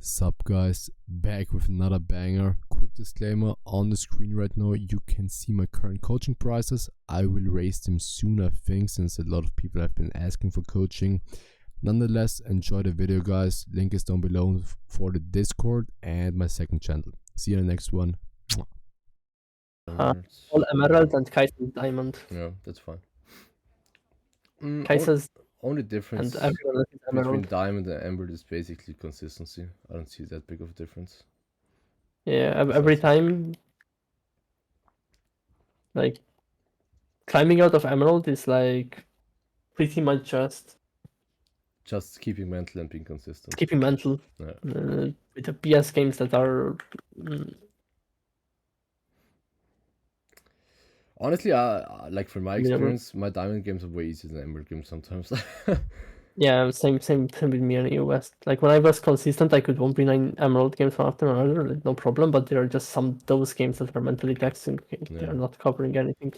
Sup guys, back with another banger. Quick disclaimer, on the screen right now you can see my current coaching prices. I will raise them soon, I think, since a lot of people have been asking for coaching. Nonetheless, enjoy the video guys. Link is down below for the Discord and my second channel. See you in the next one. All emerald and Kaiser's diamond. Yeah, that's fine. Kaiser's Only difference and everyone else is between emerald. diamond and emerald is basically consistency. I don't see that big of a difference. Yeah, every time, like, climbing out of emerald is like pretty much just keeping mental and being consistent. keeping mental. Yeah. With the PS games that are Honestly, like from my experience, my diamond games are way easier than emerald games sometimes. yeah, same with me and EU West. Like when I was consistent, I could 1v9 emerald games one after another, like, no problem. But there are just those games that are mentally taxing. They are not covering anything.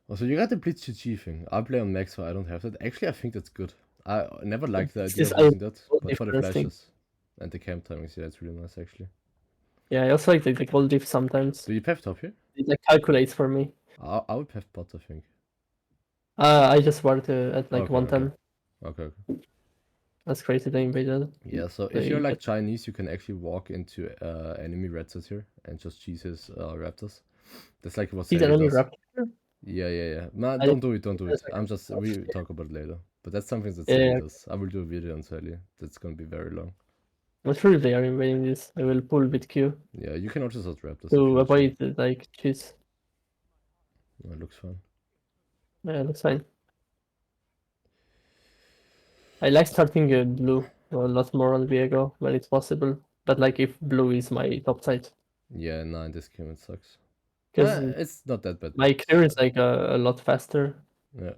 Also, you got the Blitz GG thing. I play on max, so I don't have that. Actually, I think that's good. I never liked the idea of using that, but for the flashes and the camp timings, yeah, it's really nice actually. Yeah, I also like the gold diff sometimes. Do you path top here? It like calculates for me. I would path bot, I think. I just wanted at like 110. Okay. That's crazy they invaded. Yeah, so if you're like Chinese, you can actually walk into enemy red set here and just cheese his raptors. That's like what Sandy does. Raptor? Yeah. Man, don't do it. I'm just, we talk about it later. But that's something that Sandy does. I will do a video on Sally. That's gonna be very long. I'm sure if they are invading this, I will pull with Q. Yeah, you can also just raptors. To avoid like cheese. No, it looks fine. Yeah, it looks fine. I like starting blue a lot more on VIEGO when it's possible. But like if blue is my top side. Yeah, no, in this game it sucks. Because it's not that bad. My clear is like a lot faster. Yeah.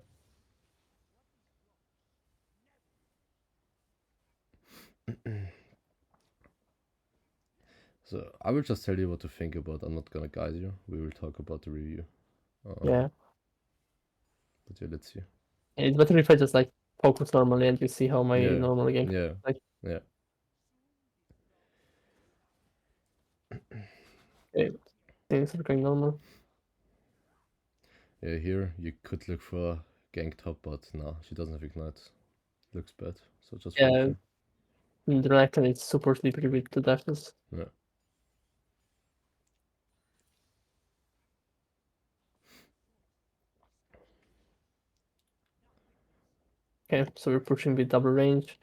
So I will just tell you what to think about. I'm not gonna guide you. We will talk about the review. Yeah. But yeah, let's see. It's better if I just like focus normally and you see how my normal game. Yeah. Like. Yeah. Okay. Things are going normal. Yeah, here you could look for gank top, but no, she doesn't have ignite. Looks bad. So just yeah. The Renekton is super slippery with the dashes. Yeah. Okay, so we're pushing with double range.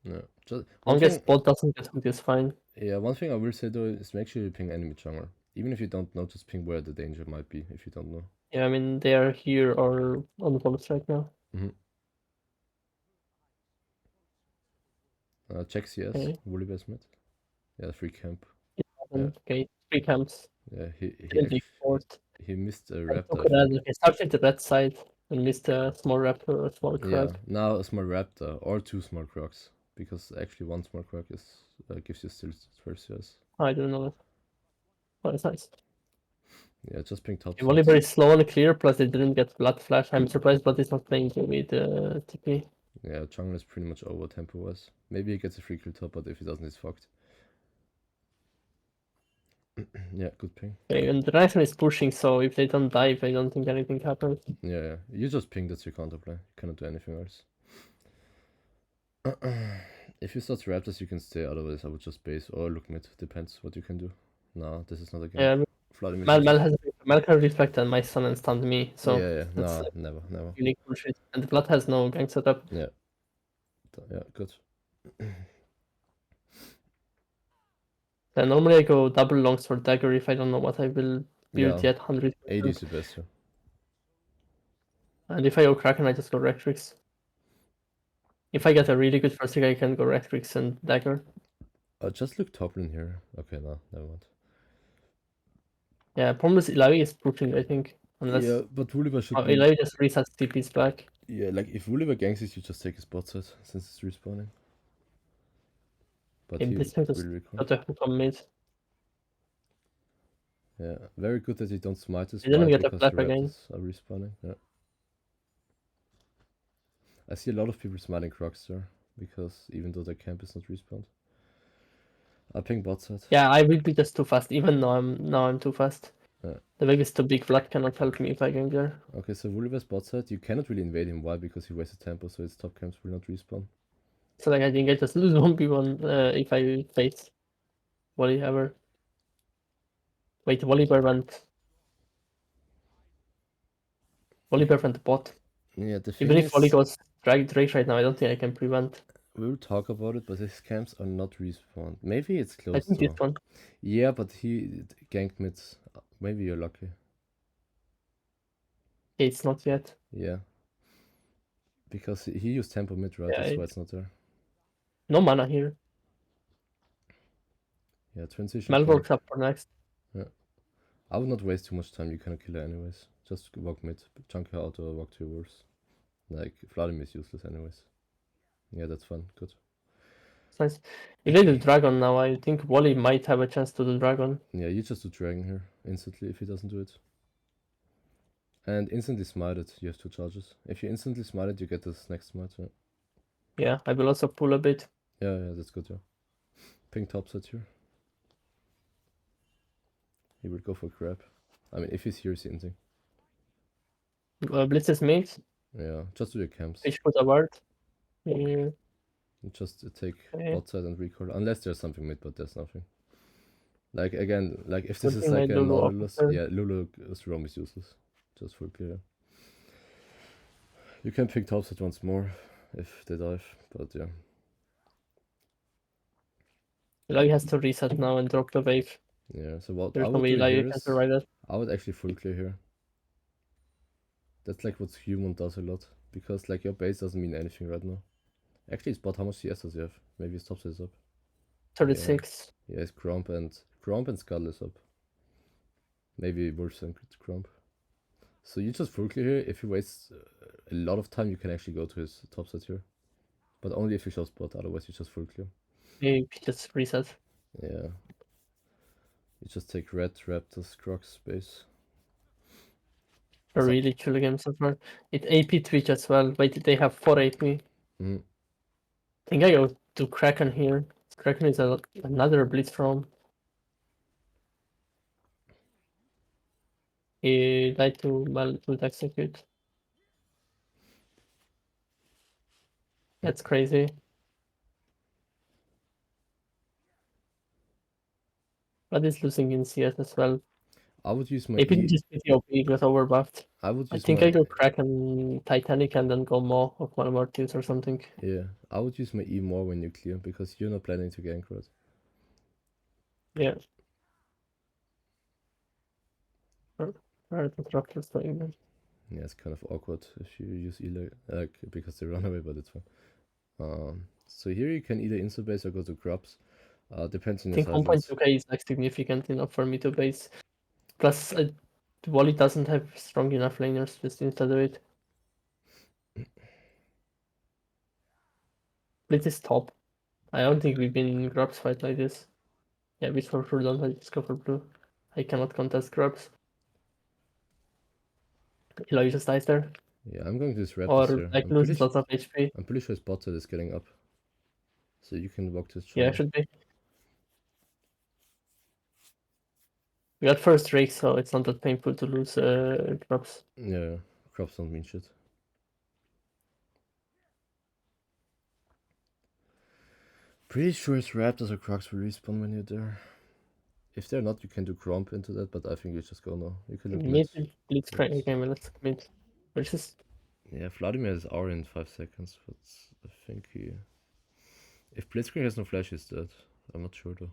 Yeah. Just longest bot doesn't get hooked is fine. Yeah, one thing I will say though is make sure you ping enemy jungle. Even if you don't know, just ping where the danger might be if you don't know. Yeah, I mean they are here or on the box right now. Check CS, Woolly best mid. Yeah, free camp. Yeah. Okay, 3 camps. Yeah, he missed a raptor. He started the red side and missed a small raptor or a small crab. Yeah, now a small raptor or 2 small crocs. Because actually 1 small croc is gives you still first CS. I don't know that. Oh, that's nice. Yeah, just ping top. Only very slow and clear, plus they didn't get blood flash. I'm surprised Blood is not playing with TP. Yeah, jungle is pretty much over tempo-wise. Maybe he gets a free kill top, but if he doesn't, he's fucked. Yeah, good ping. Okay, and the Renekton is pushing, so if they don't dive, I don't think anything happens. Yeah. You just ping, that's your counterplay. You cannot do anything else. If you start raptors, you can stay, otherwise I would just base or look mid. Depends what you can do. No, this is not a game. Yeah, Mel can reflect and my son and stunned me, so yeah. No, never. Unique bullshit. And the Blood has no gang setup. Yeah, good. Normally I go double longsword dagger if I don't know what I will build yet. 100%. 80 is the best. Yeah. And if I go Kraken, I just go Rectrix. If I get a really good first pick, I can go Rectrix and dagger. Just look top lane here. Okay, no, never mind. Yeah, problem is Ilaoi is pushing, I think. Unless... Yeah, but Volibear should be... Ilaoi just resets TP's back. Yeah, like if Volibear ganks it, you just take his bot side since it's respawning. But he this will got a hook on mid. Yeah, very good that you don't smite his bot because the Raptors are respawning. Yeah. I see a lot of people smiting Crocs there. because even though the camp is not respawned. I ping bot side. Yeah, I will be just too fast. Even now I'm too fast. Yeah. The wave is too big. Vlad cannot help me if I get there. Okay, so Volibear's bot side. You cannot really invade him. Why? Because he wasted tempo, so his top camps will not respawn. So like I think I just lose 1v1 if I face Wally ever. Wait, Volibear went. Volibear went bot. Yeah, the thing Even is, if Wally goes Drake right now, I don't think I can prevent. We'll talk about it, but his camps are not respawned. Maybe it's close. I think though. this one. Yeah, but he ganked mid. Maybe you're lucky. It's not yet. Yeah. Because he used tempo mid, right? Yeah, That's why it's not there. No mana here. Yeah, transition. Melworks up for next. Yeah. I would not waste too much time. You cannot kill her anyways. Just walk mid, chunk her out, or walk to your worst. Like, Vladimir is useless anyways. Yeah, that's fun. Good. It's nice. If they do dragon now, I think Wally might have a chance to do dragon. Yeah, you just do dragon here instantly if he doesn't do it. And instantly smite it. You have 2 charges. If you instantly smite it, you get this next smite. Yeah, Yeah, I will also pull a bit. yeah, that's good. Yeah. Ping topside here. He will go for grab. I mean, if he's here, he's hinting. Blitz is mid. Yeah, just do your camps. Fish put a ward. Yeah. Just take Okay. bot side and recall. Unless there's something mid, but there's nothing. Like, again, like if this is Something like like a Lulu Nautilus, officer. yeah, Lulu's roam is useless. Just for clear. You can pick topside once more if they dive, but yeah. Eli has to reset now and drop the wave. Yeah, so what There's I no would way do Eli here can is, survive that. I would actually full clear here. That's like what human does a lot, because like your base doesn't mean anything right now. Actually, it's bot. How much CS does he have? Maybe his topside is up. 36. Yeah, it's Grump and Skull is up. Maybe Wolves and Grump. So you just full clear here. If you waste a lot of time, you can actually go to his topside here. But only if you show spot, otherwise you just full clear. Maybe just reset. Yeah. You just take red, Raptors, Crocs, space. A really chill game so far. It AP Twitch as well. Wait, they have 4 AP. Mm-hmm. I think I go to Kraken here. Kraken is another blitz from. He died to execute. That's crazy. But it's losing in CS as well. I would use my AP just pretty OP, got overbuffed. I would use I think my I go Kraken Titanic and then go more of my Mortius or something. Yeah, I would use my E more when you clear, because you're not planning to gank, right? Yeah. Where are the Raptors going then? Yeah, it's kind of awkward if you use E like because they run away, but it's fine. So here you can either insta base or go to grubs. Depends on I your think side. 1.2k is like significant enough for me to base. Plus, Wally doesn't have strong enough laners just insta do it. Blitz is top. I don't think we've been in grubs fight like this. Yeah, we for sure don't. I just go for blue. I cannot contest grubs. Eloy just dies there. Yeah, I'm going to this Or Raptors here. like loses lots of HP. I'm pretty sure his bot side is getting up. So you can walk to his Yeah, jungle. should be. We got first Drake, so it's not that painful to lose grubs. Yeah, crops don't mean shit. Pretty sure his Raptors or Crocs will respawn when you're there. If they're not, you can do Grump into that, but I think you just go now. You can look mid. Let's try again, let's mid. Which is... Yeah, Vladimir has R in 5 seconds, but I think he... If Blitzkrieg has no flash, he's dead. I'm not sure though.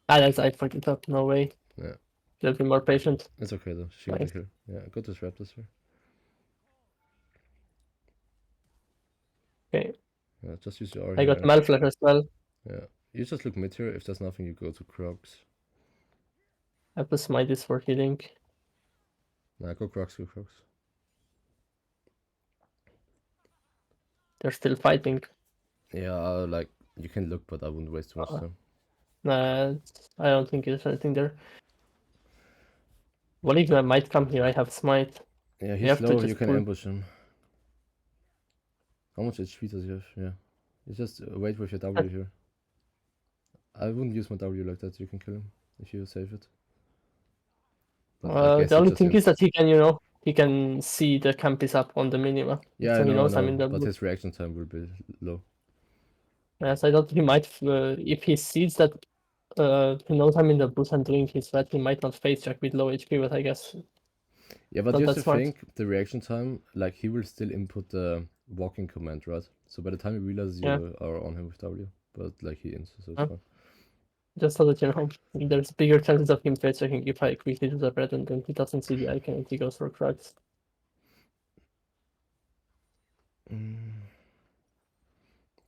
I fucked it up, no way. Yeah. Should be more patient. It's okay though, she Nice. got here. Yeah, go to Raptors here. Okay. Yeah, just use your R I here. got Malflash as well. Yeah, you just look mid here. If there's nothing, you go to Crocs. I have to smite this for healing. Nah, go Crocs, go Crocs. They're still fighting. Yeah, like, you can look, but I wouldn't waste too much time. Nah, I don't think there's anything there. What if I might come here? I have smite. Yeah, You he's have to low, just you can pull. ambush him. How much HP does he have? Yeah. You just wait with your W here. I wouldn't use my W like that. You can kill him if you save it. But I guess the only thing ends. is that he can see the camp is up on the minima. Yeah, so I he know, knows I'm in the but his reaction time will be low. Yes, I thought he might, if he sees that he knows I'm in the booth and doing his red, he might not face check with low HP, but I guess. Yeah, but not you have that to smart. think the reaction time, like he will still input the walking command, right? So by the time he realizes you are on him with W, but like he ends, so it's fine. Just so that you know, there's bigger chances of him face checking if I quickly do the red and then he doesn't see the icon and he goes for cracks.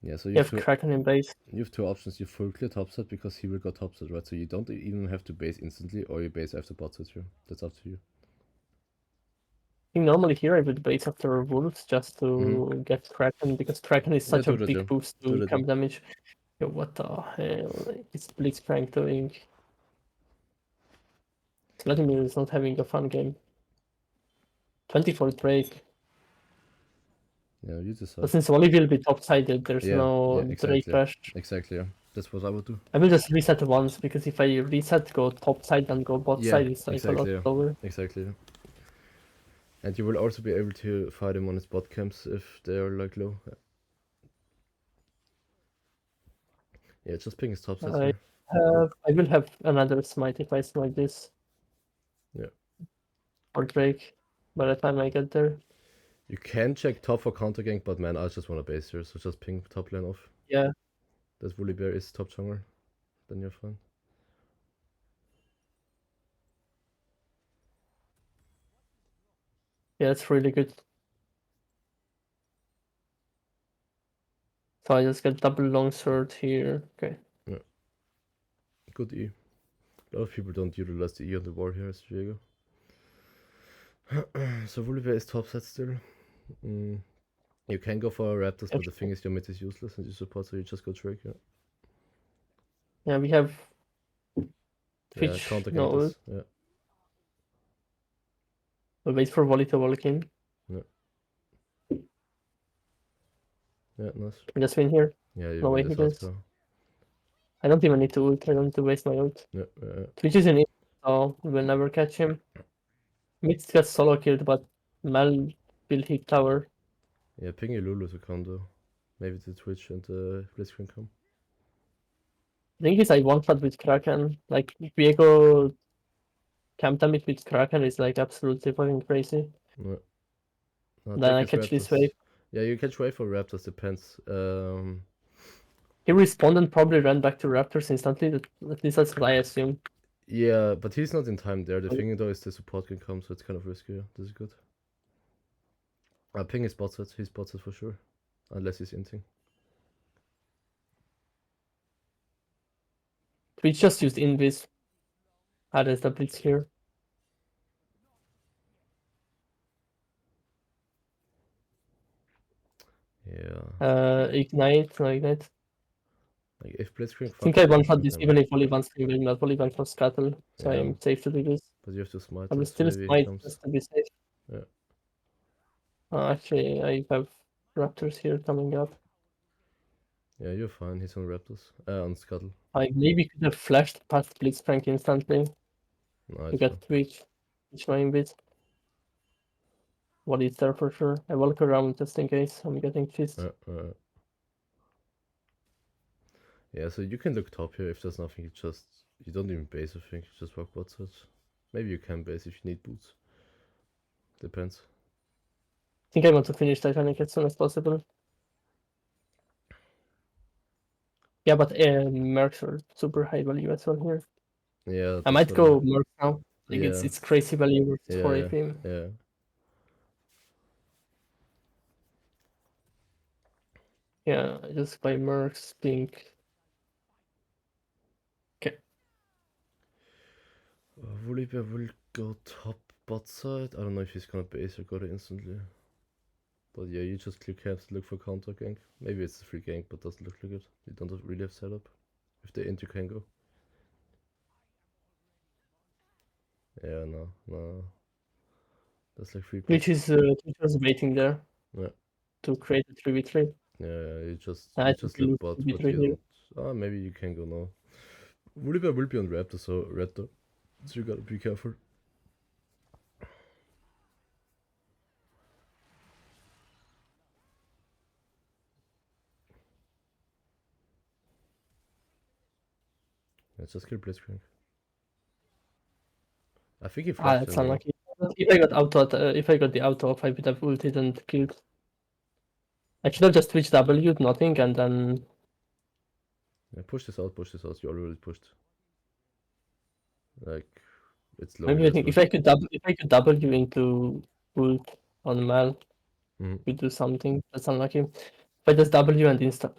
Yeah, so you have Kraken in base. You have two options. You full clear topside because he will go topside, right? So you don't even have to base instantly, or you base after botside here. That's up to you. I think normally here I would base after Wolves just to get Kraken, because Kraken is such a big boost to camp damage. Yo, what the hell is Blitzcrank doing? Vladimir is not having a fun game. 24 Drake. Yeah, you decide. But since Wally will be top-sided, there's no exactly. Drake rush. Exactly, yeah. That's what I would do. I will just reset once, because if I reset, go top side and go bot side, it's like exactly, a lot lower. Exactly, yeah. And you will also be able to fight him on his bot camps if they are like low. Yeah, just ping his top side here. I will have another smite if I smite this. Yeah. Or Drake by the time I get there. You can check top for counter gank, but man, I just want to base here, so just ping top lane off. Yeah. That Woolly Bear is top jungler, then you're fine. Yeah, it's really good. So I just get double long sword here. Okay. Yeah. Good E. A lot of people don't utilize the E on the ward here as VIEGO. So Woolly Bear is top set still. You can go for Raptors, but the thing is your mid is useless and you support, so you just go Drake, yeah. Yeah, we have Twitch, counter gank this, yeah. We'll wait for Wally to walk in. Yeah. Yeah, nice. We just win here. Yeah, you no way he does. I don't even need to ult, I don't need to waste my ult. Yeah. Twitch is in it, so we'll never catch him. Mid gets solo killed, but Mel will hit tower. Yeah, ping your Lulu to counter. Maybe the Twitch and the Blitzcrank come. The thing is, I one shot with Kraken. Like, VIEGO camp damage with Kraken is like absolutely fucking crazy. Yeah. No, then I catch this wave. Yeah, you catch wave for Raptors, depends. He respawned and probably ran back to Raptors instantly. At least that's what I assume. Yeah, but he's not in time there. The thing though is the support can come, so it's kind of risky. Yeah. This is good. Ping is bot set. He's bot set for sure. Unless he's inting. We just used invis. There's the blitz here. Yeah. Ignite, no ignite. Like if Blitzcrank I think I one shot this even if Volley wants to win, not Volley for scuttle, so I am safe to do this. But you have to smite. I will still smite just to be safe. Yeah. Actually, I have Raptors here coming up. Yeah, you're fine. He's on Raptors. On Scuttle. I maybe could have flashed past Blitzcrank instantly. No, to get Twitch my invis. What is there for sure? I walk around just in case I'm getting chased. Yeah, so you can look top here if there's nothing. You don't even base. I think you just walk bot side. Maybe you can base if you need boots. Depends. I think I want to finish Titanic as soon as possible. Yeah, but Mercs are super high value as well here. Yeah. I might go Mercs now. Like yeah. it's crazy value versus 4 AP. Yeah. Yeah, I just buy Mercs, Pink. Okay. Woolly Bear will go top bot side. I don't know if he's gonna base or got it instantly. But yeah, you just click camps to look for counter gank. Maybe it's a free gank, but doesn't look like it. You don't really have setup. If they're into, can go. Yeah, no. That's like free. Which is waiting there. Yeah. to create a 3v3. Yeah, you just lose look bot, but 3v3 you here. don't. Maybe you can go now. Volibear will be on Raptor, so Raptor. So you gotta be careful. Let's just kill Blitzcrank. I think he flashed. That's unlucky. If I got if I got the auto off, I would have ulted and killed. I should have just switched W, nothing, and then. Yeah, push this out. You already pushed. Like, it's low. Maybe I think if I could W into ult on Mal, we do something. That's unlucky. If I just W and insta.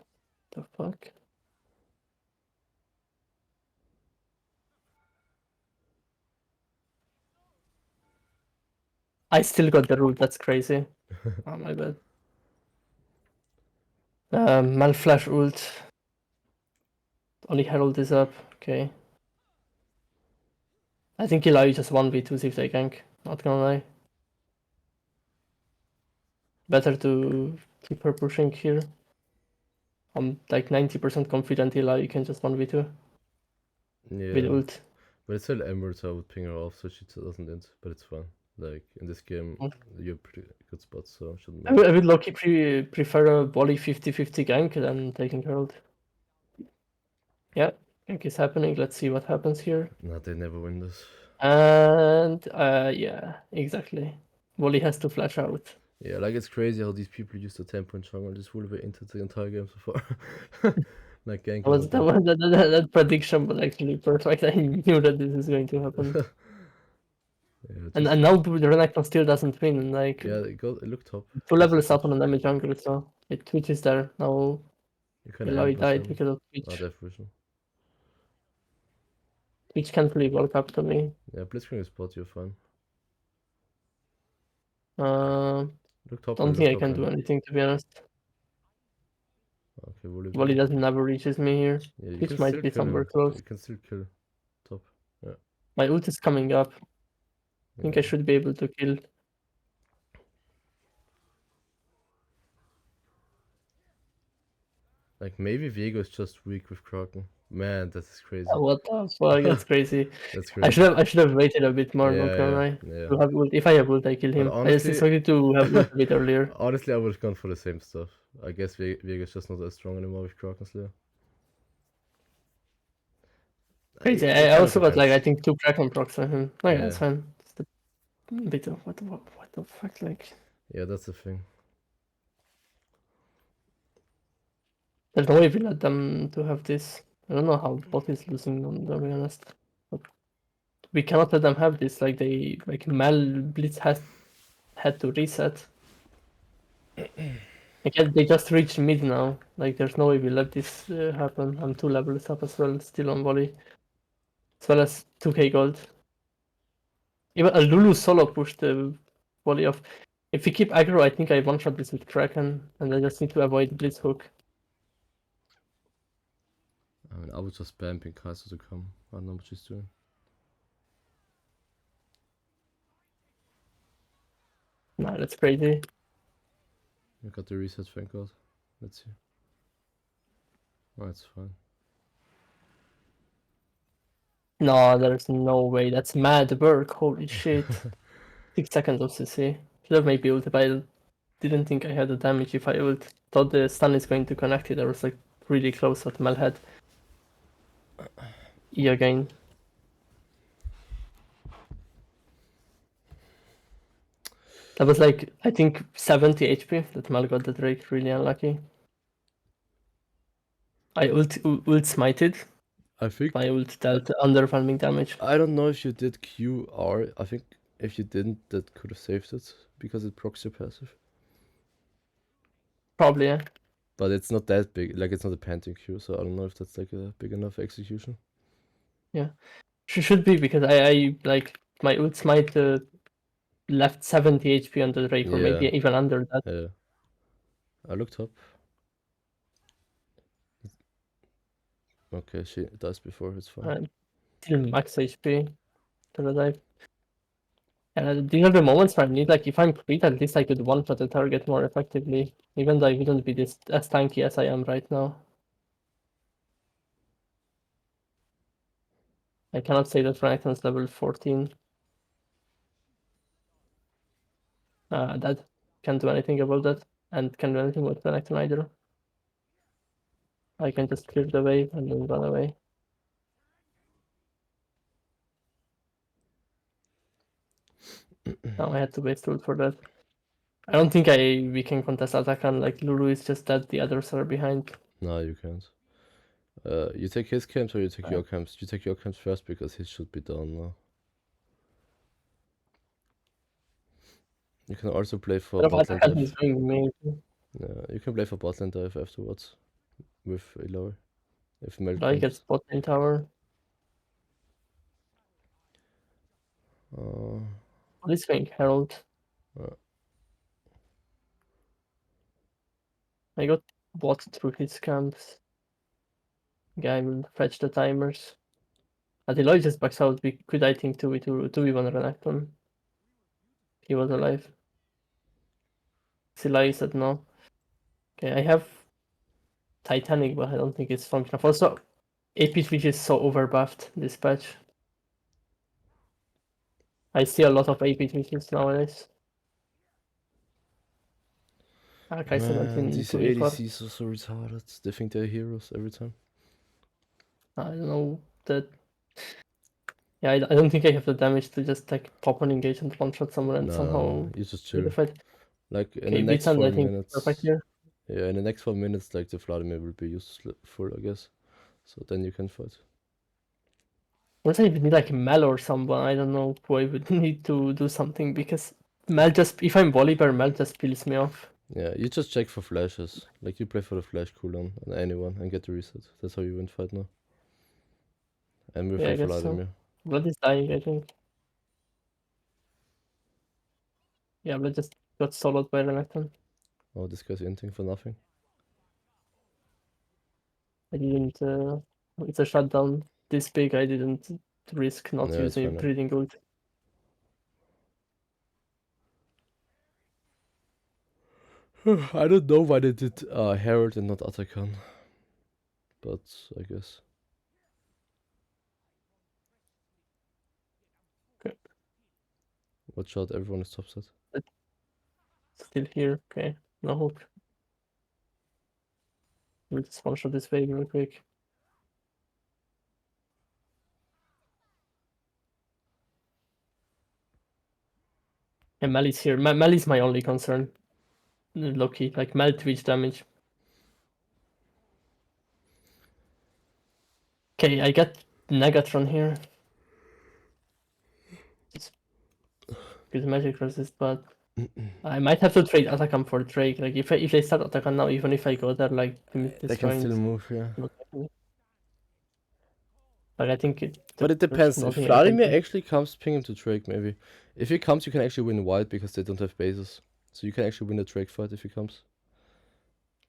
The fuck? I still got the root, that's crazy. Oh my bad. Mal flash ult. Only Herald is up, okay. I think he'll allow you just 1v2 if they gank, not gonna lie. Better to keep her pushing here. I'm like 90% confident he'll allow you can just 1v2. Yeah. With ult. But it's still Emerald, so I would ping her off so she doesn't end, but it's fine. Like, in this game, you have pretty good spots, so it shouldn't matter. I would low-key prefer a volley 50-50 gank than taking Herald. Yeah, gank is happening. Let's see what happens here. Nah, they never win this. And, yeah, exactly. Volley has to flash out. Yeah, like, it's crazy how these people use the 10-point jungle just Volibear into the entire game so far. Like, ganking. That prediction was actually perfect. I knew that this is going to happen. Yeah, and now the Renekton still doesn't win. Like, yeah, it looked top. 2 levels up on an enemy jungle, so Twitch is there. Now Eloy died because of Twitch. Oh, death vision. Twitch can't really walk up to me. Yeah, Blitzcrank is bot, you're fine. Look top don't think I can do anything, to be honest. Okay, Volley doesn't never reaches me here. Yeah, Twitch might be somewhere close. You can still kill top. Yeah. My ult is coming up. I think I should be able to kill. Like, maybe VIEGO is just weak with Kraken. Man, that is crazy. What the fuck? That's crazy. That's crazy. I should have waited a bit more, not gonna lie. If I have ult, I kill him. Honestly, I just expected to have ult a bit earlier. Honestly, I would have gone for the same stuff. I guess VIEGO is just not as strong anymore with Kraken Slayer. Crazy. I also got like I think 2 Kraken procs on him. Like, that's fine. It's a bit of what the fuck, like. Yeah, that's the thing. There's no way we let them to have this. I don't know how bot is losing them, to be honest. But we cannot let them have this. Like Mal Blitz had to reset. Again, they just reached mid now. Like, there's no way we let this happen. I'm 2 levels up as well, still on volley. As well as 2k gold. Even a Lulu solo pushed the volley off. If we keep aggro, I think I one-shot this with Kraken, and I just need to avoid Blitz hook. I mean, I was just spamming Kaiser to come. I don't know what she's doing. Nah, that's crazy. I got the reset, thank God. Let's see. Oh, it's fine. No, there's no way. That's mad work. Holy shit. 6 seconds of CC. Should have maybe ulted, but I didn't think I had the damage if I ult. Thought the stun is going to connect it. I was like really close at Mel head. E again. That was like, I think 70 HP that Mel got the Drake. Really unlucky. I ult smited. I think my ult dealt underwhelming damage. I don't know if you did QR. I think if you didn't, that could have saved it because it procs your passive. Probably, yeah. But it's not that big. Like, it's not a panting Q, so I don't know if that's like a big enough execution. Yeah, should be, because I like my ult smite left 70 HP on the Drake, or maybe even under that. Yeah. I looked up. Okay, she dies before, it's fine. Still max HP to the dive. And these are the moments where I need, like, if I'm crit, at least I could one-shot the target more effectively, even though I wouldn't be this as tanky as I am right now. I cannot say that Renekton's level 14. That can't do anything about that, and can't do anything about Renekton either. I can just clear the wave and then run away. Now I had to waste ult for that. I don't think we can contest Atakan, like Lulu is just that the others are behind. No, you can't. You take his camps or you take your camps? You take your camps first because his should be done now. You can also play for botlane dive. Yeah, you can play for botlane dive afterwards with Eloy. If Mel I get botlane tower. What is going Herald? I got bot through his camps. Guy will fetch the timers. Eloy just backs out. We could, I think, 2v1 Renekton. He was alive. Eloy said no. Okay, I have Titanic, but I don't think it's strong enough. Also, AP Twitch is so overbuffed this patch. I see a lot of AP Twitches nowadays. Okay, Man, these ADCs are so retarded. They think they're heroes every time. I don't know that. Yeah, I don't think I have the damage to just like pop an engage and one shot someone and somehow you just chill. Like in the next 4 minutes. Yeah, in the next 4 minutes, like the Vladimir will be useful, I guess. So then you can fight. Once I would need like Mel or someone, I don't know who I would need to do something because Mel just, if I'm Volibear, Mel just peels me off. Yeah, you just check for flashes. Like you play for the flash cooldown on anyone and get the reset. That's how you win fight now. And with Vladimir. So. Vlad is dying, I think. Yeah, Vlad just got soloed by Renekton. Oh, this guy's inting for nothing. I didn't. It's a shutdown this big. I didn't risk not using breathing ult. I don't know why they did Herald and not Atakan. But I guess. Okay. Watch out, everyone is top set. Still here, okay. No hope. We'll just one shot this wave real quick. And Mel is here. Mel is my only concern. Low-key, like Mel Twitch damage. Okay, I got Negatron here. It's good magic resist, but I might have to trade Atakan for Drake. Like if they start Atakan now, even if I go there, like they can still move, yeah. But I think but it depends. If Vladimir actually comes, ping him to Drake maybe. If he comes, you can actually win wild because they don't have bases. So you can actually win the Drake fight if he comes.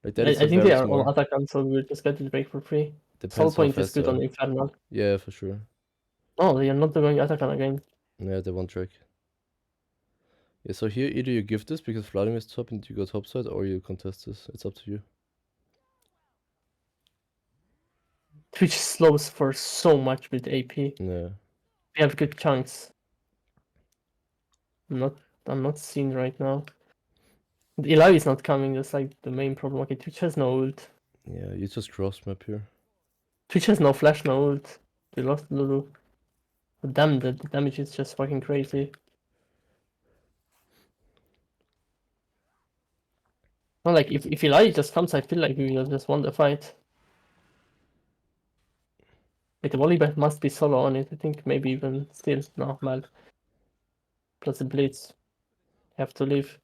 Like that is I think they are all Atakan, so we'll just get the Drake for free. Soul Point is good on Infernal. Yeah, for sure. Oh, they are not going Atakan again. Yeah, they want Drake. Yeah, so here either you give this because Vladimir is top and you go top side, or you contest this. It's up to you. Twitch slows for so much with AP. Yeah. We have good chunks. I'm not seen right now. Eli is not coming, that's like the main problem. Okay, Twitch has no ult. Yeah, you just cross map here. Twitch has no flash, no ult. They lost Lulu. But damn, the damage is just fucking crazy. Not like if Eli just comes, I feel like we will just won the fight. Like the Volibear must be solo on it, I think maybe even still. No, Mal. Plus the Blitz. Have to leave.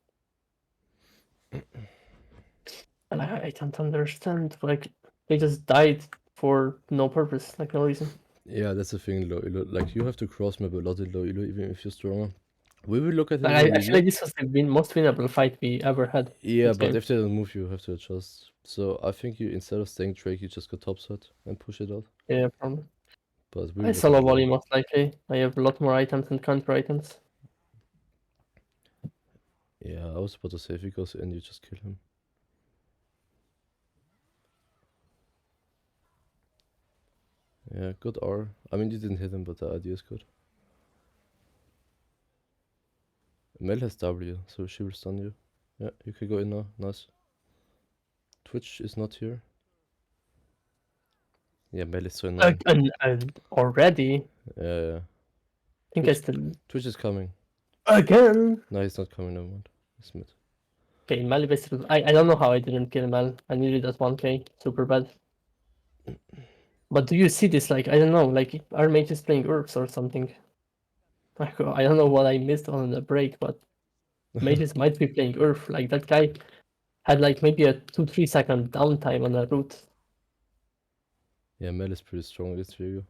And I don't understand, like, they just died for no purpose, like no reason. Yeah, that's the thing, like you have to cross map a lot in low elo, even if you're stronger. We will look at it. I feel like this was the most winnable fight we ever had. Yeah, but if they don't move, you have to adjust. So I think you, instead of staying Drake, you just go topside and push it out. Yeah, probably. But I solo volley most likely. I have a lot more items and counter items. Yeah, I was about to say if he goes in, you just kill him. Yeah, good R. I mean, you didn't hit him, but the idea is good. Mel has W, so she will stun you. Yeah, you can go in now. Nice. Twitch is not here. Yeah, Mel is so annoying. And already? Yeah. I think I still... Twitch is coming. Again? No, he's not coming, no more. He's mid. Okay, Mel basically... I don't know how I didn't kill Mel. I needed that 1k. Super bad. But do you see this? Like, I don't know, like, our mage is playing Urbs or something. I don't know what I missed on the break, but mages might be playing Urf. Like, that guy had, like, maybe a 2-3 second downtime on a route. Yeah, Mel is pretty strong against VIEGO.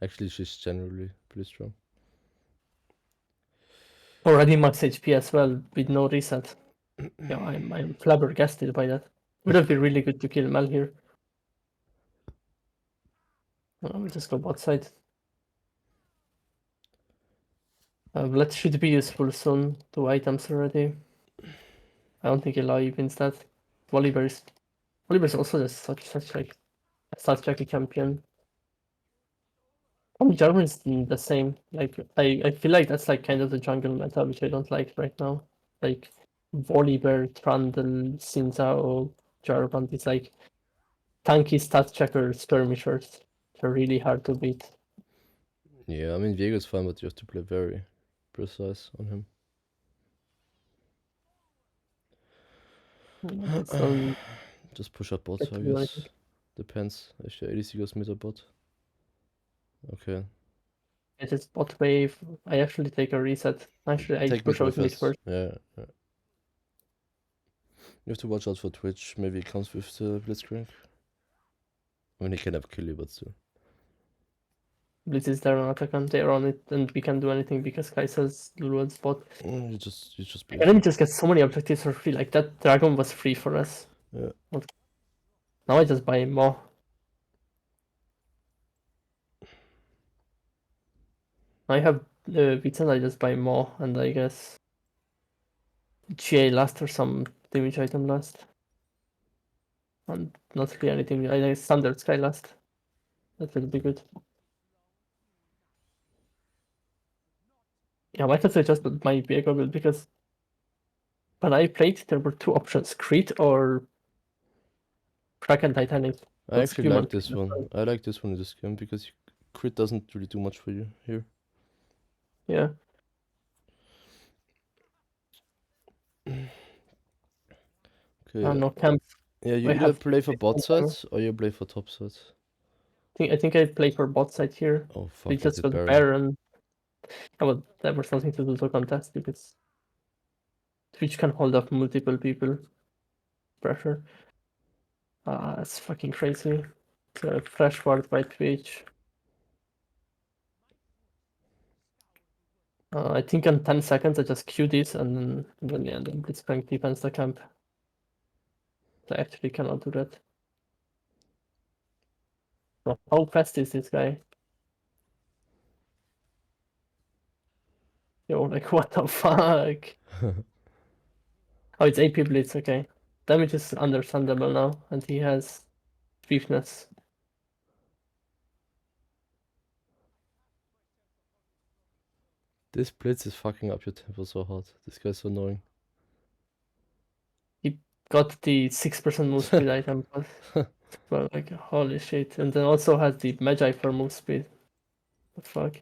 Actually, she's generally pretty strong. Already max HP as well, with no reset. Yeah, I'm flabbergasted by that. Would have been really good to kill Mel here. We'll just go bot side. Let's should be useful soon. 2 items already. I don't think Eli wins that. Volibear's also just such like a champion. Jarvan's the same. Like I feel like that's like kind of the jungle meta, which I don't like right now. Like Volibear, Trundle, Xin Jarvan, these like tanky stat checker skirmishers. They're really hard to beat. Yeah, I mean, VIEGO's fine, but you have to play very precise on him. Just push up bot, I guess. Depends if your ADC goes mid or bot. Okay. It is bot wave. I actually take a reset. Actually, I push out mid first. Yeah. You have to watch out for Twitch. Maybe it comes with the Blitzcrank. I mean, he can never kill you, but still. Blitz is there on attack, and they're on it, and we can't do anything because Kai says Lulu on spot. You just And then we just get so many objectives for free. Like that dragon was free for us. Yeah. Now I just buy more. I have the Vitan, I just buy more, and I guess GA last or some damage item last. And not really anything. I like standard sky last. That will be good. Yeah, I might have to adjust my VIEGO build because when I played, there were 2 options: Crete or Kraken Titanic. I actually like this one. I like this one in this game because crit doesn't really do much for you here. Yeah. Okay. No camp. Yeah, you either play for bot sides or you play for top sides. I think I play for bot side here. Oh fuck! We just got Baron. Yeah, but that was something to do to contest because Twitch can hold up multiple people. Pressure. It's fucking crazy. It's a fresh ward by Twitch. I think in 10 seconds I just queue this and then Blitzcrank defends the camp. I actually cannot do that. So how fast is this guy? Yo, like what the fuck? Oh, it's AP Blitz, okay. Damage is understandable now, and he has swiftness. This Blitz is fucking up your tempo so hard. This guy's so annoying. He got the 6% move speed item, but like holy shit. And then also has the Magi for move speed. What the fuck?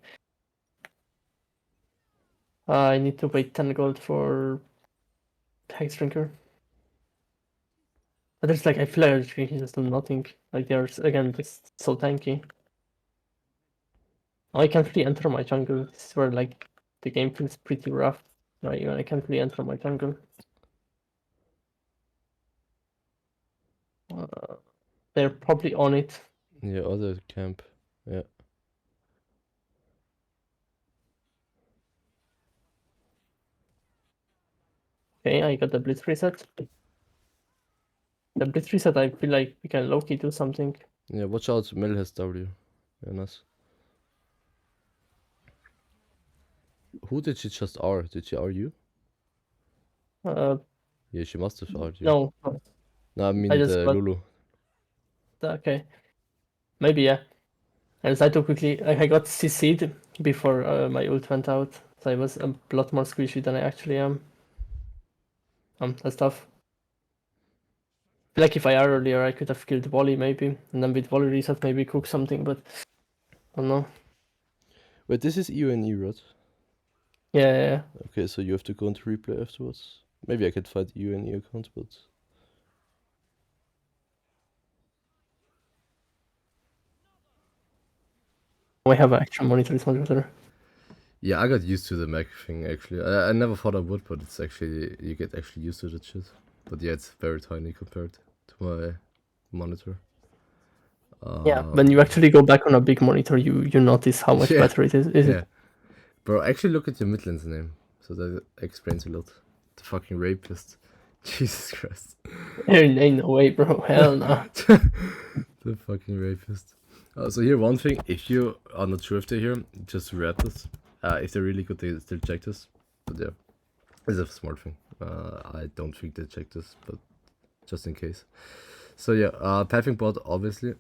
I need to pay 10 gold for Hex Drinker. But there's like, I feel like he just do nothing. Like they're again just so tanky. I can't really enter my jungle. This is where like the game feels pretty rough. Right, I can't really enter my jungle. They're probably on it. Yeah, other camp. Yeah. Okay, I got the Blitz reset. The Blitz reset, I feel like we can low-key do something. Yeah, watch out, Mel has W. Yeah, nice. Who did she just R? Did she R you? Yeah, she must have found you. No. No, I mean I just the got... Lulu. Okay. Maybe, yeah. I decided to quickly... Like, I got CC'd before my ult went out. So I was a lot more squishy than I actually am. That's tough. I feel like if I R earlier, I could have killed Wally maybe. And then with Wally reset, maybe cook something, but... I don't know. Wait, this is EU and E, right? Yeah. Okay, so you have to go into replay afterwards. Maybe I could find EU and E account, but... I have an extra monitor, it's much better. Yeah, I got used to the Mac thing actually. I never thought I would, but it's actually, you get actually used to that shit. But yeah, it's very tiny compared to my monitor. Yeah, when you actually go back on a big monitor, you notice how much Yeah. better it is. Yeah. Bro, actually look at your Midlands name. So that explains a lot. The fucking rapist. Jesus Christ. Ain't no way, bro. Hell no. The fucking rapist. So here, one thing, if you are not sure if they're here, just read this. If they're really good, they still check this. But yeah, it's a smart thing. I don't think they check this, but just in case. So yeah, pathing bot, obviously.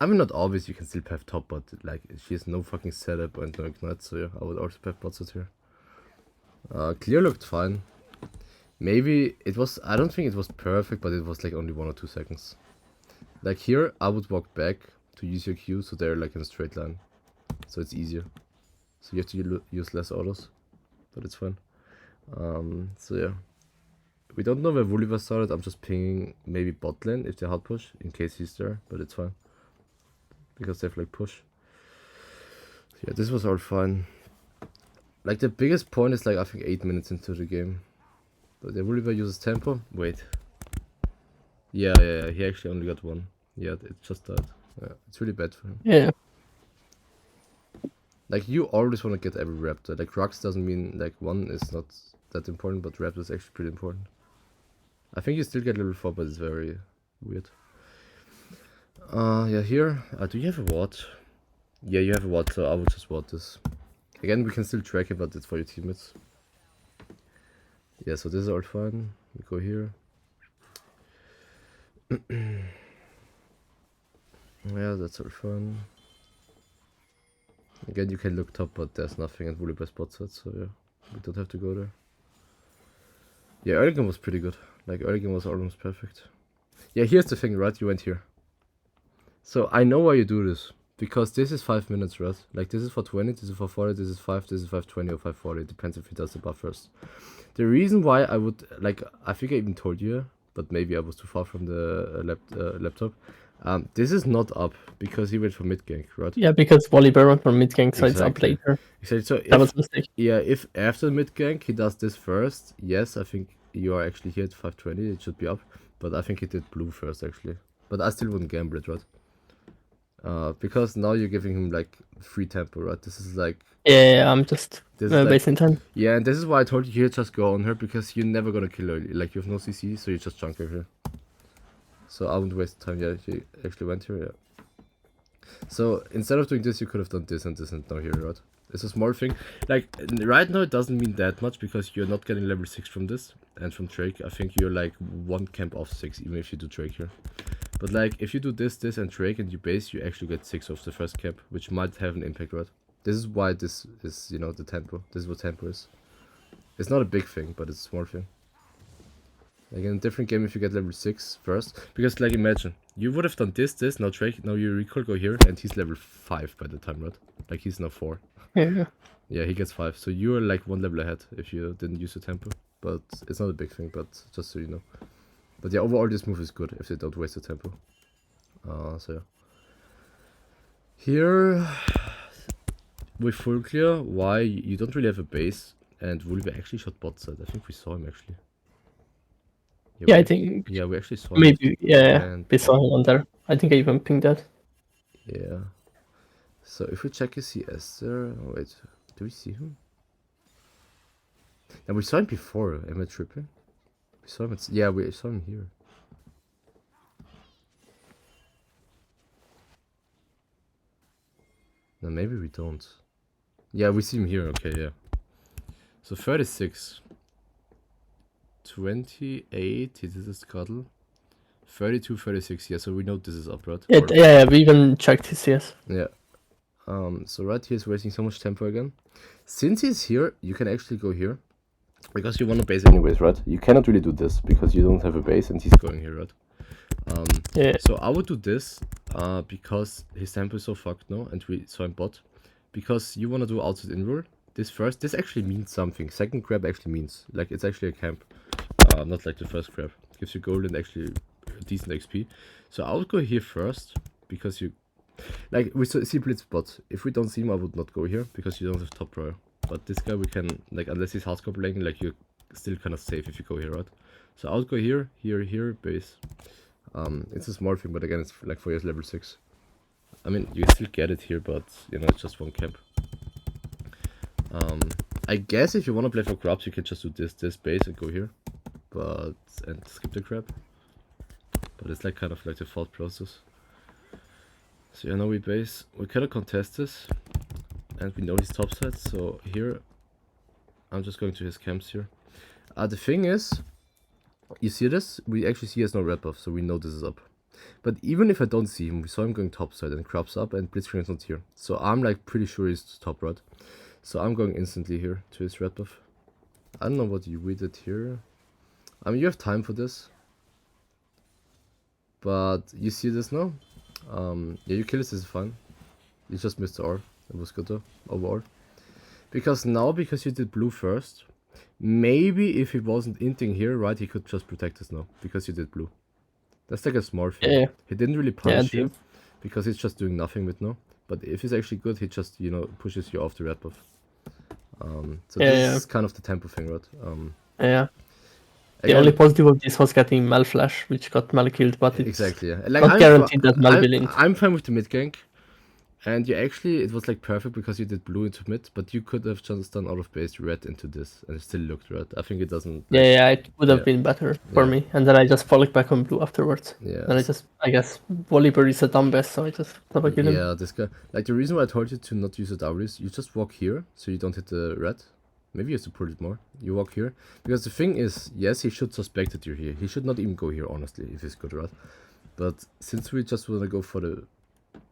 I mean, not obvious, you can still path top, but like, she has no fucking setup and no ignite, so yeah, I would also path bots out here. Clear looked fine. Maybe it was, I don't think it was perfect, but it was like only 1 or 2 seconds. Like here, I would walk back to use your Q, so they're like in a straight line. So it's easier. So you have to use less autos, but it's fine. So yeah. We don't know where Voliva started, I'm just pinging maybe bot lane if they hard push, in case he's there, but it's fine. Because they have like push. So yeah, this was all fine. Like the biggest point is like I think 8 minutes into the game. But the Voliva uses tempo. Wait. Yeah, he actually only got 1. Yeah, it just died. Yeah, it's really bad for him. Yeah. Like you always want to get every raptor. Like Rux doesn't mean like 1 is not that important, but raptor is actually pretty important. I think you still get level 4, but it's very weird. Yeah, here. Do you have a ward? Yeah, you have a ward, so I will just ward this. Again, we can still track it, but it's for your teammates. Yeah, so this is all fine. We go here. Yeah, that's all fine. Again, you can look top, but there's nothing at Volibear spot set, so yeah, we don't have to go there. Yeah, early game was pretty good. Like, early game was almost perfect. Yeah, here's the thing, right? You went here. So, I know why you do this. Because this is 5 minutes, right? Like, this is for 20, this is for 40, this is 5, this is 520 or 540. It depends if he does the buff first. The reason why I would, like, I think I even told you, but maybe I was too far from the laptop. This is not up because he went for mid gank, right? Yeah, because Volibear went for mid gank, so it's up later. Exactly. So that was a mistake. Yeah, if after mid gank he does this first, yes, I think you are actually here at 520. It should be up, but I think he did blue first actually. But I still wouldn't gamble it, right? Because now you're giving him like free tempo, right? This is like... Yeah, I'm just wasting time. Yeah, and this is why I told you here, just go on her, because you're never gonna kill her. Like, you have no CC, so you just junk her here. So I wouldn't waste time. Yeah, he actually went here, yeah. So instead of doing this, you could have done this and this and now here, right? It's a small thing. Like, right now it doesn't mean that much, because you're not getting level 6 from this. And from Drake, I think you're like 1 camp off 6, even if you do Drake here. But like, if you do this, and Drake, and you base, you actually get 6 off the first camp, which might have an impact, right? This is why this is, you know, the tempo. This is what tempo is. It's not a big thing, but it's a small thing. Like in a different game, if you get level 6 first, because like imagine, you would have done this, now Drake, now you recall, go here, and he's level 5 by the time, right? Like he's now 4. Yeah. Yeah, he gets 5, so you're like 1 level ahead if you didn't use the tempo. But it's not a big thing, but just so you know. But yeah, overall this move is good if they don't waste the tempo. So yeah. Here, with full clear, why you don't really have a base, and Volibear actually shot bot side. I think we saw him actually. Yeah, I think. Yeah, we actually saw him. Maybe, yeah, we saw him on there. I think I even pinged that. Yeah. So if we check his CS there, oh wait, do we see him? Now we saw him before. Am I tripping? We saw him. Yeah, we saw him here. No, maybe we don't. Yeah, we see him here. Okay, yeah. So 36. 28, he did a scuttle. 32, 36, yeah, so we know this is up, right? Yeah, we even checked his CS. Yeah. So right here is wasting so much tempo again. Since he's here, you can actually go here. Because you want a base anyways, right? You cannot really do this because you don't have a base and he's going here, right? Yeah. So I would do this because his tempo is so fucked now and we saw him bot. Because you want to do outside in roll. This first, this actually means something. Second grab actually means, like, it's actually a camp. Not like the first grab. Gives you gold and actually decent XP. So I would go here first because you, like, we see Blitz bot. If we don't see him, I would not go here because you don't have top prior. But this guy we can, like, unless he's hardcore playing, like, you're still kind of safe if you go here, right? So I would go here, here, base. It's a small thing, but again, it's like 4 years level 6. I mean, you still get it here, but, you know, it's just one camp. I guess if you want to play for grabs, you can just do this base and go here. And skip the grab. But it's like kind of like the thought process. So yeah, now we base. We cannot contest this. And we know his top side, so here I'm just going to his camps here. The thing is, you see this? We actually see he has no red buff, so we know this is up. But even if I don't see him, we saw him going top side and crabs up and Blitzcrank is not here. So I'm like pretty sure he's top right. So I'm going instantly here to his red buff. I don't know what we did here. I mean, you have time for this. But you see this now? Yeah, you kill this is fine. You just missed the R. It was good though, overall. Because now, because you did blue first, maybe if he wasn't inting here, right, he could just protect us now. Because you did blue. That's like a smart thing. Yeah. He didn't really punish you, because he's just doing nothing with now. But if he's actually good, he just, you know, pushes you off the red buff. So this is kind of the tempo thing, right? Yeah. The Again, only positive of this was getting Mal Flash, which got Mal killed, but it's exactly, yeah. Like, not guaranteed that Mal will int. I'm fine with the mid gank. And you actually, it was like perfect because you did blue into mid, but you could have just done out of base red into this and it still looked red. I think it doesn't. Like, yeah, it would have been better for me. And then I just followed back on blue afterwards. Yeah. And I guess Volibear is a dumb best, so I just never kill him. Yeah, this guy. Like, the reason why I told you to not use a W is you just walk here so you don't hit the red. Maybe you have to pull it more. You walk here. Because the thing is, yes, he should suspect that you're here. He should not even go here, honestly, if he's good, right? But since we just want to go for the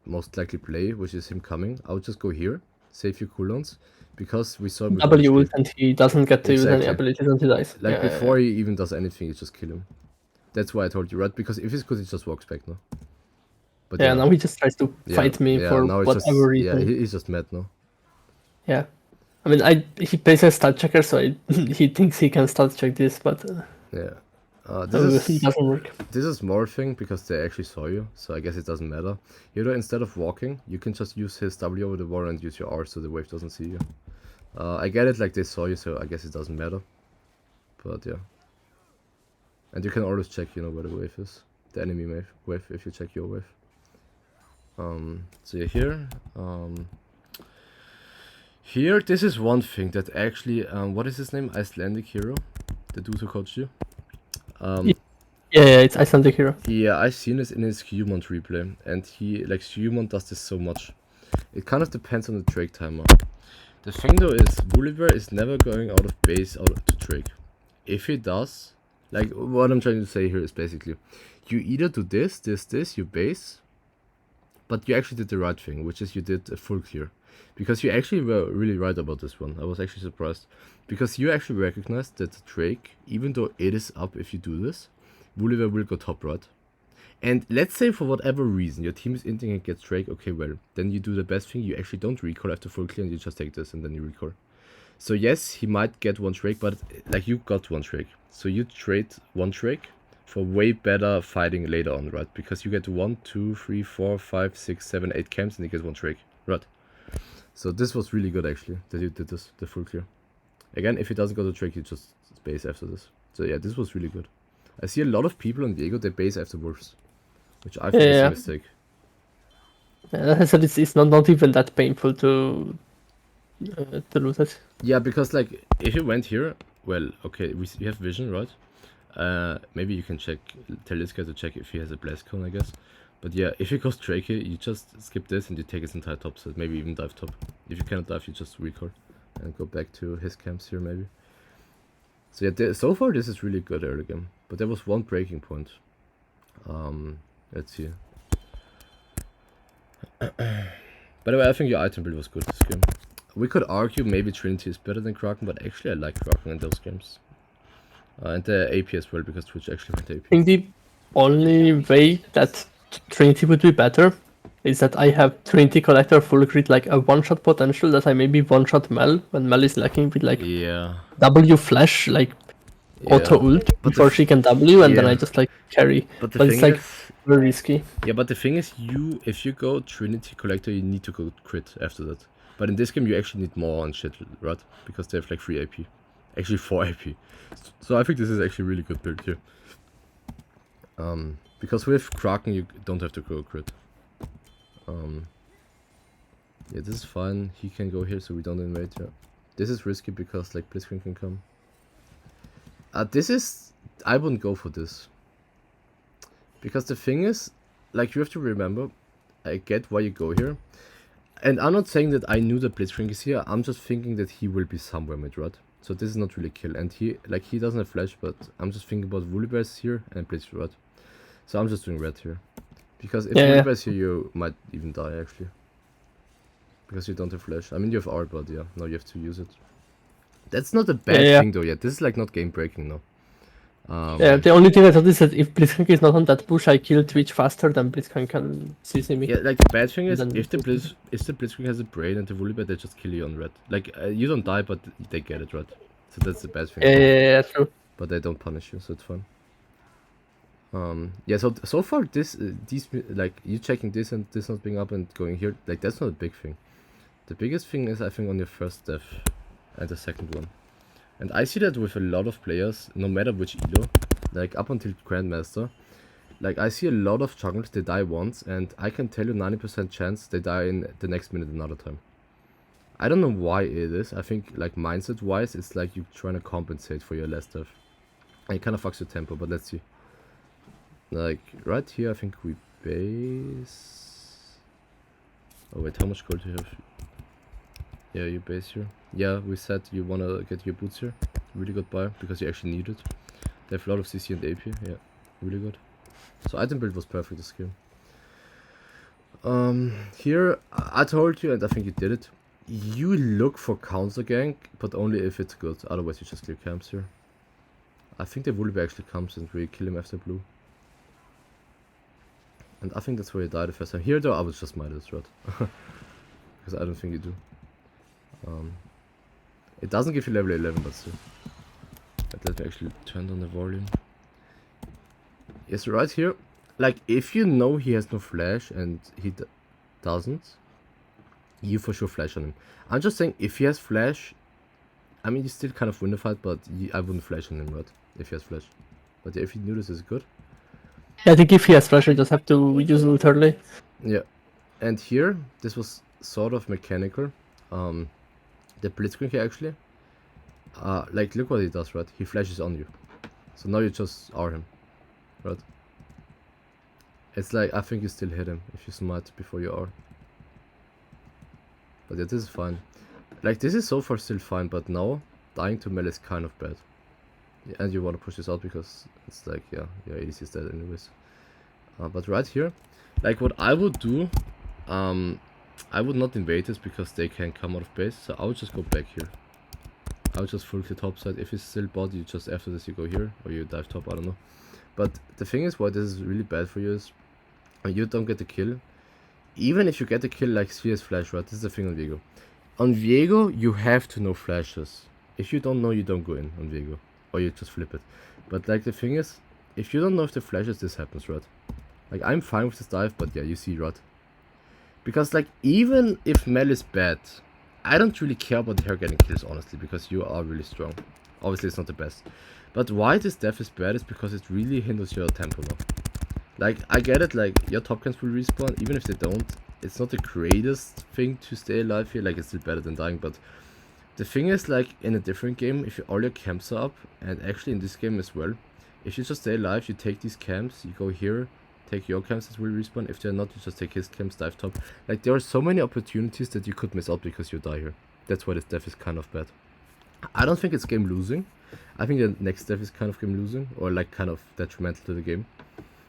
most likely play, which is him coming, I would just go here, save your cooldowns, because we saw him W ult and he doesn't get to use any abilities until he dies. Like, before he even does anything, you just kill him. That's why I told you, right? Because if he's good, he just walks back now. But now he just tries to fight me for whatever reason. Yeah, he's just mad now. Yeah. I mean, he plays a stat checker, so he thinks he can stat check this, but yeah. it doesn't work. This is more thing because they actually saw you, so I guess it doesn't matter. You know, instead of walking, you can just use his W over the wall and use your R so the wave doesn't see you. I get it, like, they saw you, so I guess it doesn't matter. But yeah. And you can always check, you know, where the wave is. The enemy wave, if you check your wave. So you're here. Here, this is one thing that actually, what is his name? Icelandic hero? The dude who coached you? Yeah, it's Icelandic hero. Yeah, I've seen this in his Humont replay, and he, like, Humont does this so much. It kind of depends on the Drake timer. The thing though is, Volibear is never going out of base out to Drake. If he does, like, what I'm trying to say here is basically, you either do this, you base, but you actually did the right thing, which is you did a full clear. Because you actually were really right about this one. I was actually surprised. Because you actually recognized that Drake, even though it is up if you do this, Volibear will go top right. And let's say for whatever reason your team is inting and gets Drake, okay, well, then you do the best thing, you actually don't recall after full clear and you just take this and then you recall. So yes, he might get one Drake, but like, you got one Drake. So you trade one Drake for way better fighting later on, right? Because you get 1, 2, 3, 4, 5, 6, 7, 8 camps and he gets one Drake, right? So this was really good actually, that you did this, the full clear. Again, if he doesn't go to Drake, you just base after this. So yeah, this was really good. I see a lot of people on VIEGO, they base after wolves, which I think is a mistake. Yeah, so it's not even that painful to lose it. Yeah, because like, if you went here, well, okay, we have vision, right? Maybe you can check, tell this guy to check if he has a blast cone, I guess. But yeah, if he goes Drake here, you just skip this and you take his entire top set, maybe even dive top. If you cannot dive, you just recall and go back to his camps here maybe. So yeah, so far this is really good early game. But there was one breaking point. Let's see. By the way, I think your item build was good this game. We could argue maybe Trinity is better than Kraken, but actually I like Kraken in those games. And the AP as well, because Twitch actually went AP. I think the only way that Trinity would be better is that I have Trinity Collector full crit, like a one-shot potential that I maybe one-shot Mel when Mel is lacking with like W flash, like auto ult before she can W, and then I just like carry. But it's like very risky. Yeah, but the thing is, if you go Trinity Collector, you need to go crit after that. But in this game, you actually need more on shit, right? Because they have like 3 AP. Actually 4 AP. So I think this is actually really good build here. Because with Kraken, you don't have to go crit. Yeah, this is fine. He can go here, so we don't invade here. This is risky because like Blitzcrank can come. I wouldn't go for this. Because the thing is, like, you have to remember, I get why you go here. And I'm not saying that I knew that Blitzcrank is here, I'm just thinking that he will be somewhere mid, right? So this is not really kill. And he doesn't have flash, but I'm just thinking about Volibear is here and Blitz, right? So I'm just doing red here. Because if Volibear is here, you might even die, actually. Because you don't have flash. I mean, you have art, but yeah, now you have to use it. That's not a bad thing though yet. This is like not game breaking now. Yeah, the only thing I thought is that if Blitzcrank is not on that bush, I kill Twitch faster than Blitzcrank can CC me. Yeah, like the bad thing is if the Blitzcrank has a brain and the Volibear, they just kill you on red. Like you don't die, but they get it right. So that's the bad thing. Yeah, true. But they don't punish you, so it's fun. Yeah, so far these like you checking this and this not being up and going here, like that's not a big thing. The biggest thing is I think on your first death and the second one. And I see that with a lot of players, no matter which elo, like up until Grandmaster, like I see a lot of junglers, they die once, and I can tell you 90% chance they die in the next minute another time. I don't know why it is. I think like mindset wise, it's like you're trying to compensate for your last death. And it kind of fucks your tempo, but let's see. Like right here, I think we base. Oh wait, how much gold do you have? Yeah, you base here. Yeah, we said you wanna get your boots here. Really good buy because you actually need it. They have a lot of CC and AP. Yeah, really good. So item build was perfect this game. Here I told you, and I think you did it. You look for counter gank, but only if it's good. Otherwise, you just clear camps here. I think the Volibear actually comes and we kill him after blue. And I think that's where he died the first time. Here though, I would just mine this, right? Because I don't think you do. It doesn't give you level 11, but still. But let me actually turn on the volume. Yes, right here. Like, if you know he has no flash and he doesn't, you for sure flash on him. I'm just saying, if he has flash, I mean, you still kind of win the fight, but I wouldn't flash on him, right? If he has flash. But yeah, if you knew this is good. Yeah, I think if he has flash, I just have to use ult early. Yeah. And here, this was sort of mechanical. The Blitzcrank here actually, like look what he does, right? He flashes on you, so now you just R him, right? It's like I think you still hit him if you smite before you R. But yeah, this is fine. Like this is so far still fine, but now dying to melee is kind of bad. Yeah, and you want to push this out because it's like yeah, your ADC is dead anyways. But right here, like what I would do, I would not invade this because they can come out of base, so I would just go back here. I would just full clear top side. If it's still bot, you just after this you go here, or you dive top, I don't know. But the thing is why this is really bad for you is, when you don't get the kill, even if you get the kill like CS flash, right, this is the thing on VIEGO. On VIEGO, you have to know flashes. If you don't know, you don't go in on VIEGO, or you just flip it. But like the thing is, if you don't know if the flashes, this happens, right? Like I'm fine with this dive, but yeah, you see, right? Because like even if Mel is bad, I don't really care about her getting kills honestly, because you are really strong. Obviously it's not the best. But why this death is bad is because it really hinders your tempo now. Like I get it, like your top camps will respawn, even if they don't. It's not the greatest thing to stay alive here, like it's still better than dying, but the thing is like in a different game, if all your camps are up, and actually in this game as well, if you just stay alive, you take these camps, you go here, take your camps that will respawn. If they're not, you just take his camps, dive top. Like there are so many opportunities that you could miss out because you die here. That's why this death is kind of bad. I don't think it's game losing. I think the next death is kind of game losing, or like kind of detrimental to the game.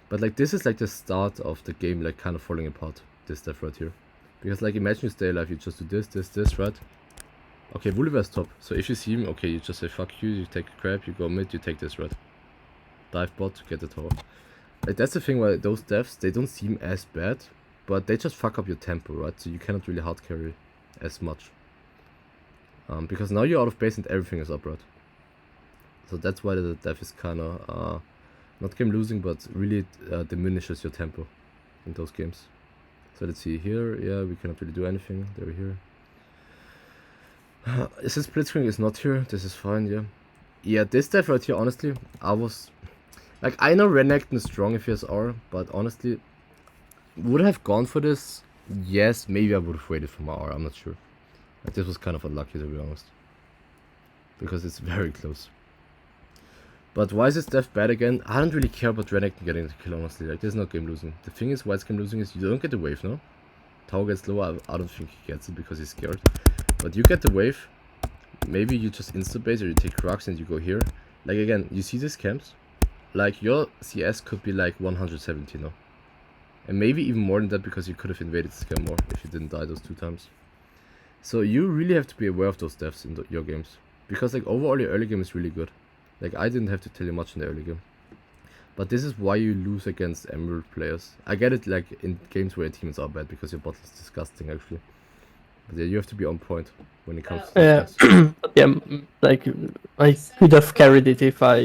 But like this is like the start of the game, like kind of falling apart, this death right here. Because like imagine you stay alive, you just do this, right? Okay, Volibear's top. So if you see him, okay, you just say fuck you, you take a crab, you go mid, you take this, right? Dive bot, get the tower. Like that's the thing where those deaths, they don't seem as bad, but they just fuck up your tempo, right? So you cannot really hard carry as much. Because now you're out of base and everything is up, right? So that's why the death is kinda not game losing, but really diminishes your tempo in those games. So let's see here, yeah, we cannot really do anything, they're here. Since Blitzkrieg is not here, this is fine, yeah. Yeah, this death right here, honestly, I was... Like, I know Renekton is strong if he has R, but honestly, would I have gone for this? Yes, maybe I would have waited for my R, I'm not sure. Like, this was kind of unlucky, to be honest. Because it's very close. But why is this death bad again? I don't really care about Renekton getting the kill, honestly. Like, this is not game losing. The thing is, why it's game losing is you don't get the wave now. Tower gets low, I don't think he gets it because he's scared. But you get the wave. Maybe you just insta-base or you take rocks and you go here. Like, again, you see these camps? Like, your CS could be like 170 now. And maybe even more than that because you could have invaded this camp more if you didn't die those 2 times. So you really have to be aware of those deaths in your games. Because like overall your early game is really good. Like I didn't have to tell you much in the early game. But this is why you lose against Emerald players. I get it like in games where your teams are bad because your bot is disgusting actually. But yeah, you have to be on point when it comes to yeah, like I could have carried it if I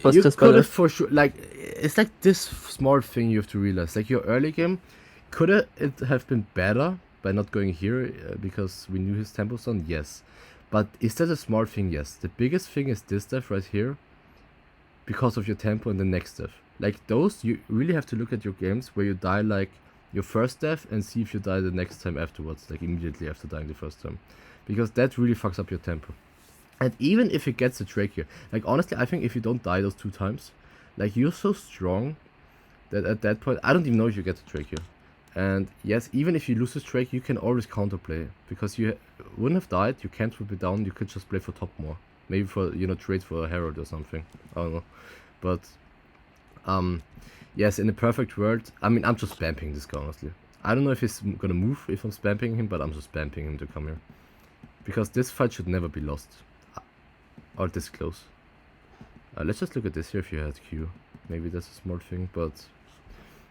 was you just could better. have for sure, like it's like this small thing you have to realize. Like your early game, could it have been better by not going here because we knew his tempo's on? Yes. But is that a small thing? Yes. The biggest thing is this death right here because of your tempo and the next death. Like those, you really have to look at your games where you die like your first death and see if you die the next time afterwards, like immediately after dying the first time. Because that really fucks up your tempo. And even if it gets a Drake here, like honestly, I think if you don't die those 2 times, like you're so strong that at that point, I don't even know if you get a Drake here. And yes, even if you lose this Drake, you can always counterplay. Because you wouldn't have died, you can't flip it down, you could just play for top more. Maybe for, you know, trade for a Herald or something. I don't know. But, yes, in a perfect world, I mean, I'm just spamming this guy, honestly. I don't know if he's gonna move if I'm spamming him, but I'm just spamming him to come here. Because this fight should never be lost. Or this close. Let's just look at this here if you had Q. Maybe that's a smart thing, but...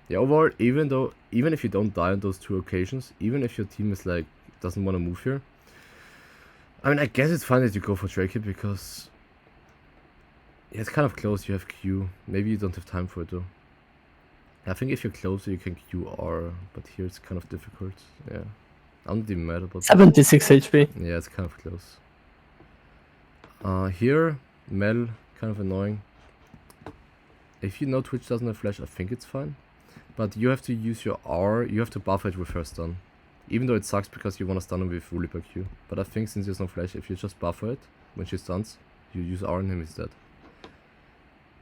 Yeah, overall, even if you don't die on those 2 occasions, even if your team is like, doesn't want to move here. I mean, I guess it's fine that you go for Drake here because... Yeah, it's kind of close, you have Q. Maybe you don't have time for it though. I think if you're closer you can QR, but here it's kind of difficult. Yeah. I'm not even mad about 76 HP. Yeah, it's kind of close. Here, Mel, kind of annoying. If you know Twitch doesn't have flash, I think it's fine. But you have to use your R, you have to buffer it with her stun. Even though it sucks because you want to stun him with Volibear Q. But I think since there's no flash, if you just buffer it when she stuns, you use R on him, he's dead.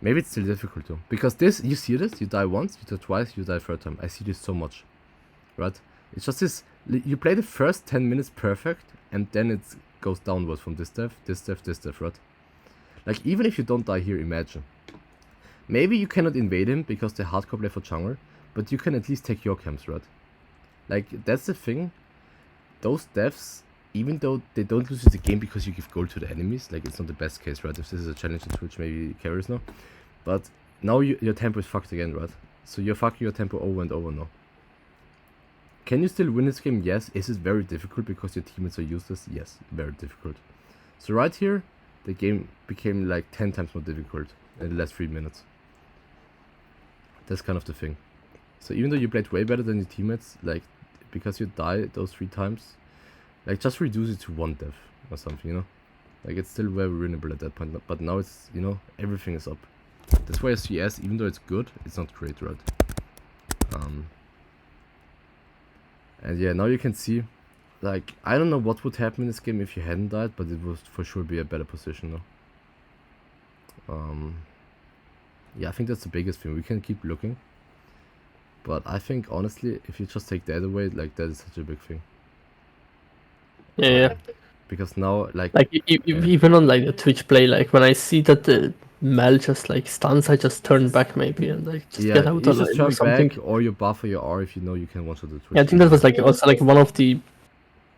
Maybe it's still difficult though. Because this, you see this, you die once, you die twice, you die 3rd time. I see this so much. Right? It's just this, you play the first 10 minutes perfect, and then it goes downwards from this death, right? Like even if you don't die here, imagine. Maybe you cannot invade him because they hardcore play for jungle, but you can at least take your camps, right? Like that's the thing. Those deaths, even though they don't lose the game because you give gold to the enemies, like it's not the best case, right? If this is a challenge in Twitch, maybe carries now. But now your tempo is fucked again, right? So you're fucking your tempo over and over now. Can you still win this game? Yes. Is it very difficult because your teammates are useless? Yes, very difficult. So right here, the game became like 10 times more difficult in the last 3 minutes. That's kind of the thing. So even though you played way better than your teammates, like because you died those 3 times, like just reduce it to 1 death or something, you know? Like it's still very winnable at that point, but now it's, you know, everything is up. That's why CS, even though it's good, it's not great, right? And yeah, now you can see, like, I don't know what would happen in this game if you hadn't died, but it would for sure be a better position now. Yeah, I think that's the biggest thing. We can keep looking. But I think, honestly, if you just take that away, like, that is such a big thing. Yeah. because now like even on like the Twitch play, like when I see that the Mel just like stuns, I just turn back maybe and like just get out you of just line or turn something. back or you buffer your R if you know you can one shot the Twitch. Yeah, I think that was like also like one of the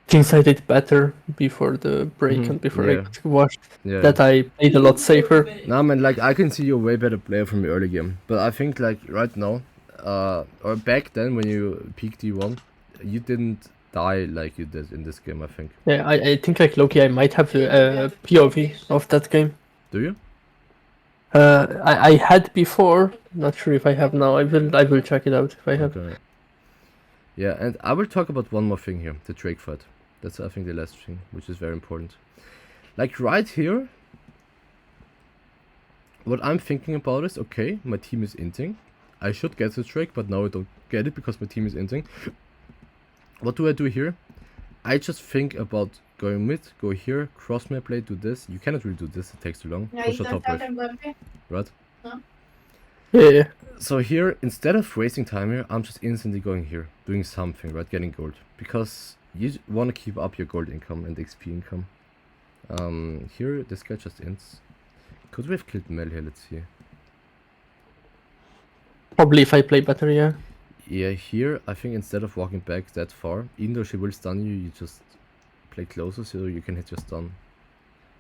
things I did better before the break and before I got washed. That I played a lot safer. Nah, man, like I can see you're a way better player from the early game, but I think like right now, or back then when you peaked D1, you didn't die like you did in this game. I think. Yeah, I think like Loki, I might have a POV of that game. Do you? I had before. Not sure if I have now. I will check it out if I have. Okay. Yeah, and I will talk about one more thing here, the Drake fight. That's I think the last thing, which is very important. Like right here, what I'm thinking about is, okay, my team is inting. I should get the Drake, but now I don't get it because my team is inting. What do I do here? I just think about going mid, go here, cross my play, do this. You cannot really do this, it takes too long. Push the top wave. Right? No? Yeah. So here, instead of wasting time here, I'm just instantly going here, doing something, right? Getting gold. Because you want to keep up your gold income and XP income. Here, this guy just ints. Could we have killed Mel here? Let's see. Probably if I play better, yeah. Yeah, here, I think instead of walking back that far, even though she will stun you, you just play closer so you can hit your stun.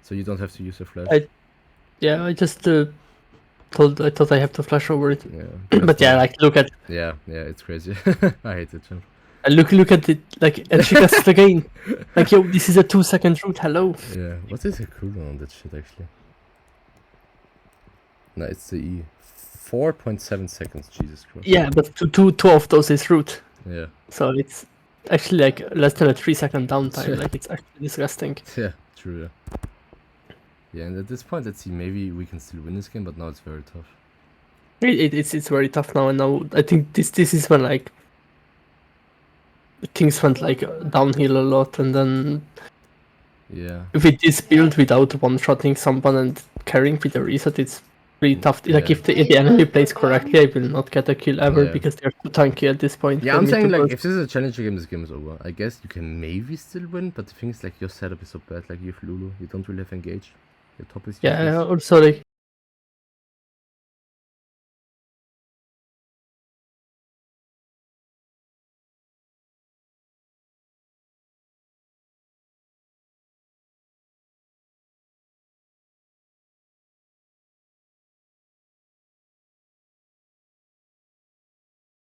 So you don't have to use your flash. I just I thought I have to flash over it. Yeah. But yeah, like look at. Yeah, it's crazy. I hate it, Jim. Look at it, like, and she gets it again. Like, yo, this is a 2-second route, hello. Yeah, what is the cooldown on that shit actually? No, it's the E. 4.7 seconds, Jesus Christ. Yeah, but two of those is root. Yeah. So it's actually like less than a 3-second downtime. Like it's actually disgusting. Yeah, true. Yeah, and at this point, let's see. Maybe we can still win this game, but now it's very tough. It's very tough now, and now I think this is when like things went like downhill a lot, and then with this build without one-shotting someone and carrying with the reset, it's really tough. Like if the enemy plays correctly, I will not get a kill ever because they're too tanky at this point. Yeah, I'm saying like if this is a challenger game, this game is over. I guess you can maybe still win, but the thing is like your setup is so bad. Like you have Lulu, you don't really have engage. Your top is useless. Also like